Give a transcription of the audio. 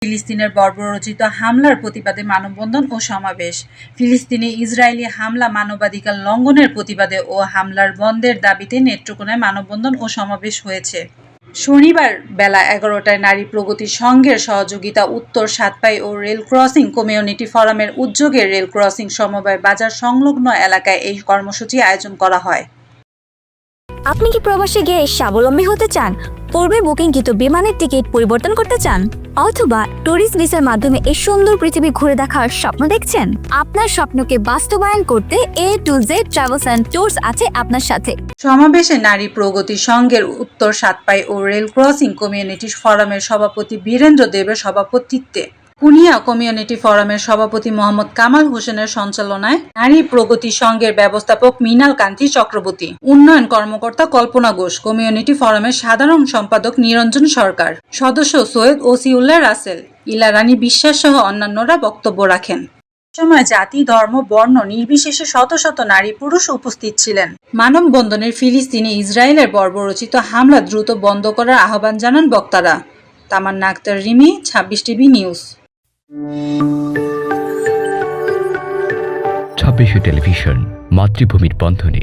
ফিলিস্তিনের বর্বরোচিত হামলার প্রতিবাদে মানববন্ধন ও সমাবেশ। ফিলিস্তিনে ইসরায়েলি হামলা মানবাধিকার লঙ্ঘনের প্রতিবাদে ও হামলার বন্ধের দাবিতে নেত্রকোনায় মানববন্ধন ও সমাবেশ হয়েছে। শনিবার বেলা ১১টায় নারী প্রগতি সংঘের সহযোগিতা উত্তর সাতপাই ও রেল ক্রসিং কমিউনিটি ফোরামের উদ্যোগে রেল ক্রসিং সমবায় বাজার সংলগ্ন এলাকায় এই কর্মসূচি আয়োজন করা হয়। আপনি কি প্রবাসে গিয়ে স্বাবলম্বী হতে চান? পূর্বে বুকিংকৃত বিমানের টিকিট পরিবর্তন করতে চান, অথবা ট্যুরিস্ট ভিসার মাধ্যমে এই সুন্দর পৃথিবী ঘুরে দেখার স্বপ্ন দেখছেন? আপনার স্বপ্নকে বাস্তবায়ন করতে A to Z travels and tours আছে আপনার সাথে। সমাবেশে নারী প্রগতি সংঘের উত্তর সাতপাই ও রেল ক্রসিং কমিউনিটি ফোরামের সভাপতি বীরেন্দ্র দেবের সভাপতিত্বে, কুনিয়া কমিউনিটি ফোরামের সভাপতি মোহাম্মদ কামাল হোসেনের সঞ্চালনায়, নারী প্রগতি সংঘের ব্যবস্থাপক মৃণাল কান্তি চক্রবর্তী, উন্নয়ন কর্মকর্তা কল্পনা ঘোষ, কমিউনিটি ফোরামের সাধারণ সম্পাদক নিরঞ্জন সরকার, সদস্য সৈয়দ ওসিউল্লাহ রাসেল, ইলা রানী বিশ্বাস সহ অন্যান্যরা বক্তব্য রাখেন। সময় জাতি, ধর্ম, বর্ণ নির্বিশেষে শত শত নারী পুরুষ উপস্থিত ছিলেন। মানববন্ধনের ফিলিস্তিনে ইসরায়েলের বর্বরোচিত হামলা দ্রুত বন্ধ করার আহ্বান জানান বক্তারা। Tamanna Akter Rimi, ২৬ TV news. ২৬ television, মাতৃভূমির বন্ধনে।